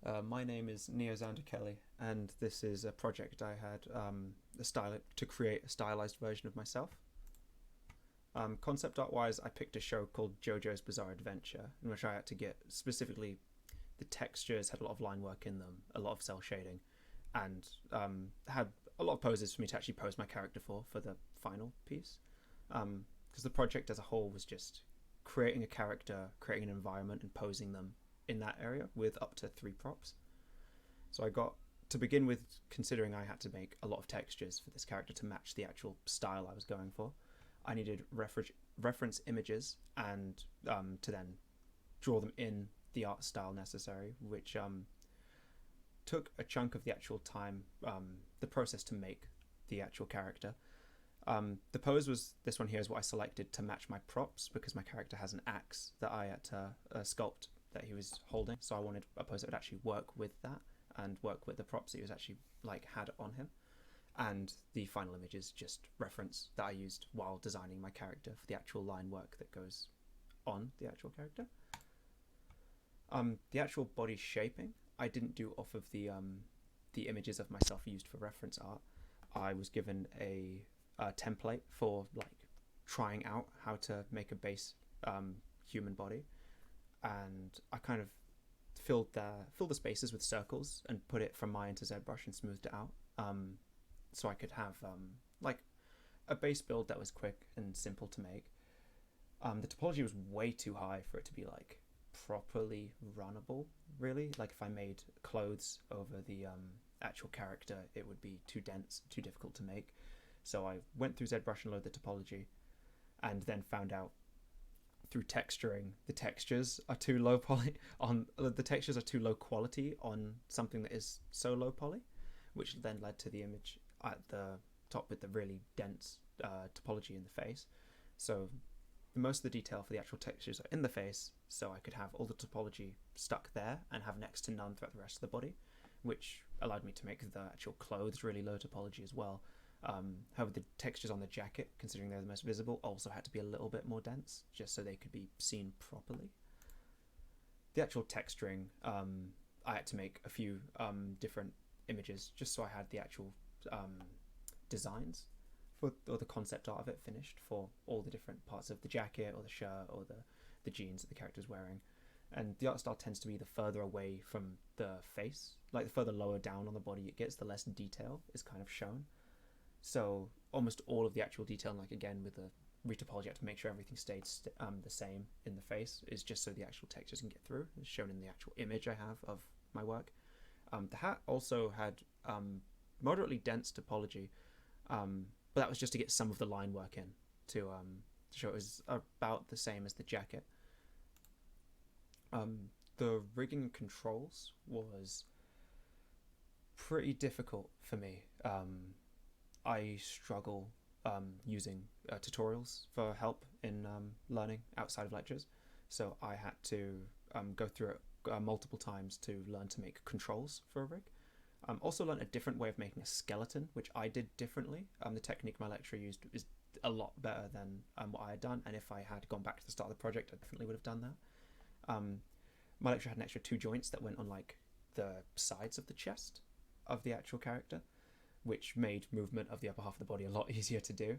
My name is Neozander Kelly, and this is a project I had to create a stylized version of myself. Concept art wise, I picked a show called JoJo's Bizarre Adventure, in which I had to get specifically the textures had a lot of line work in them, a lot of cell shading, and had a lot of poses for me to actually pose my character for the final piece. Because the project as a whole was just creating a character, creating an environment, and posing them in that area with up to 3 props. So I got to begin with, considering I had to make a lot of textures for this character to match the actual style I was going for. I needed reference images and to then draw them in the art style necessary, which took a chunk of the actual time, the process to make the actual character. The pose was this one here is what I selected to match my props because my character has an axe that I had to sculpt that he was holding. So I wanted a pose that would actually work with that and work with the props that he was actually had on him. And the final image is just reference that I used while designing my character for the actual line work that goes on the actual character. The actual body shaping I didn't do off of the images of myself used for reference art. I was given a template for trying out how to make a base human body, and I kind of filled the spaces with circles and put it from Maya into ZBrush and smoothed it out, so I could have a base build that was quick and simple to make. The topology was way too high for it to be properly runnable, really. If I made clothes over the actual character, it would be too dense, too difficult to make. So I went through ZBrush and loaded the topology, and then found out through texturing the textures are too low poly on the textures are too low quality on something that is so low poly, which then led to the image at the top with the really dense topology in the face. So most of the detail for the actual textures are in the face, so I could have all the topology stuck there and have next to none throughout the rest of the body, which allowed me to make the actual clothes really low topology as well. However, the textures on the jacket, considering they're the most visible, also had to be a little bit more dense, just so they could be seen properly. The actual texturing, I had to make a few different images, just so I had the actual designs or the concept art of it finished for all the different parts of the jacket or the shirt or the jeans that the character's wearing. And the art style tends to be the further away from the face, the further lower down on the body it gets, the less detail is kind of shown. So almost all of the actual detail, again with the retopology, I have to make sure everything stays the same in the face, is just so the actual textures can get through. It's shown in the actual image I have of my work. The hat also had moderately dense topology, but that was just to get some of the line work in to show it was about the same as the jacket. The rigging and controls was pretty difficult for me. I struggle using tutorials for help in learning outside of lectures, so I had to go through it multiple times to learn to make controls for a rig. Also learned a different way of making a skeleton, which I did differently. The technique my lecturer used is a lot better than what I had done, and if I had gone back to the start of the project, I definitely would have done that. My lecturer had an extra 2 joints that went on the sides of the chest of the actual character, which made movement of the upper half of the body a lot easier to do.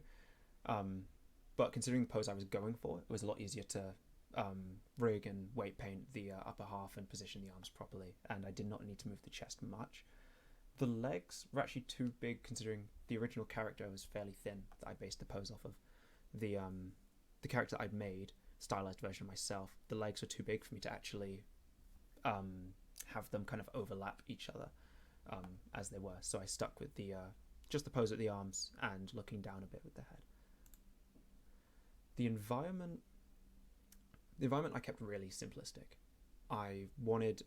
But considering the pose I was going for, it was a lot easier to rig and weight paint the upper half and position the arms properly, and I did not need to move the chest much. The legs were actually too big, considering the original character was fairly thin that I based the pose off of. The character I'd made, stylized version of myself, the legs were too big for me to actually have them kind of overlap each other as they were. So I stuck with the just the pose at the arms and looking down a bit with the head. The environment I kept really simplistic. I wanted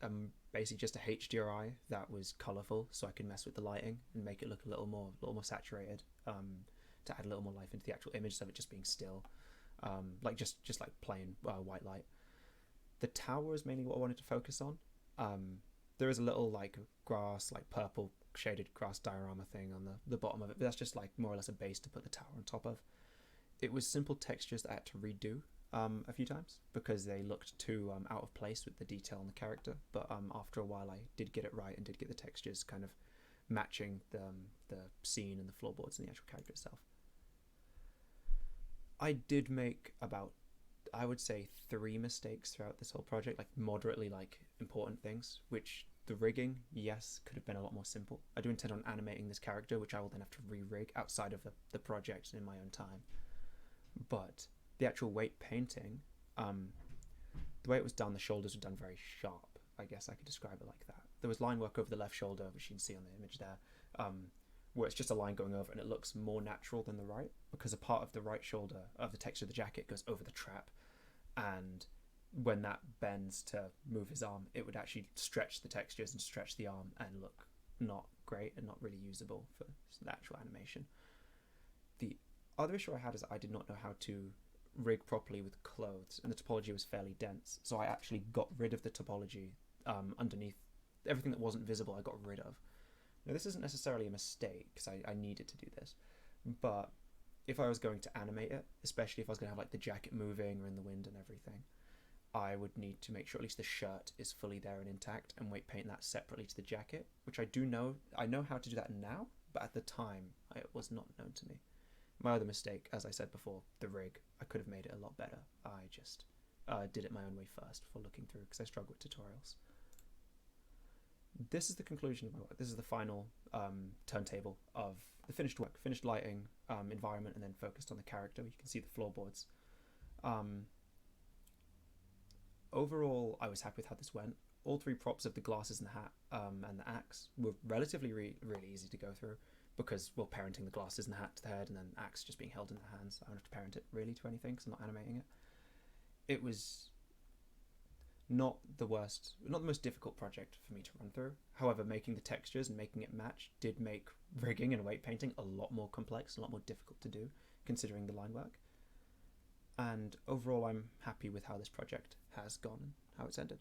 basically just a HDRI that was colourful, so I could mess with the lighting and make it look a little more saturated, to add a little more life into the actual image, instead of it just being still, just plain white light. The tower is mainly what I wanted to focus on. There is a little grass, purple shaded grass diorama thing on the bottom of it, but that's just more or less a base to put the tower on top of. It was simple textures that I had to redo. a few times because they looked too out of place with the detail on the character. But after a while, I did get it right and did get the textures kind of matching the scene and the floorboards and the actual character itself. I did make about, I would say, 3 mistakes throughout this whole project, like moderately like important things, which the rigging, yes, could have been a lot more simple. I do intend on animating this character, which I will then have to re-rig outside of the project in my own time. But the actual weight painting, the way it was done, the shoulders were done very sharp. I guess I could describe it like that. There was line work over the left shoulder, which you can see on the image there, where it's just a line going over and it looks more natural than the right, because a part of the right shoulder of the texture of the jacket goes over the trap, and when that bends to move his arm, it would actually stretch the textures and stretch the arm and look not great and not really usable for the actual animation. The other issue I had is I did not know how to rig properly with clothes, and the topology was fairly dense, so I actually got rid of the topology underneath. Everything that wasn't visible I got rid of. Now this isn't necessarily a mistake because I needed to do this, but if I was going to animate it, especially if I was going to have like the jacket moving or in the wind and everything, I would need to make sure at least the shirt is fully there and intact and weight paint that separately to the jacket, which I know how to do that now, but at the time it was not known to me. My other mistake, as I said before, the rig, I could have made it a lot better. I just did it my own way first before looking through because I struggle with tutorials. This is the conclusion of my work. This is the final turntable of the finished work, finished lighting, environment, and then focused on the character. You can see the floorboards. Overall, I was happy with how this went. All 3 props of the glasses and the hat and the axe were relatively really easy to go through because, well, parenting the glasses and the hat to the head and then axe just being held in the hands. I don't have to parent it really to anything because I'm not animating it. It was not the most difficult project for me to run through. However, making the textures and making it match did make rigging and weight painting a lot more complex, a lot more difficult to do, considering the line work. And overall, I'm happy with how this project has gone and how it's ended.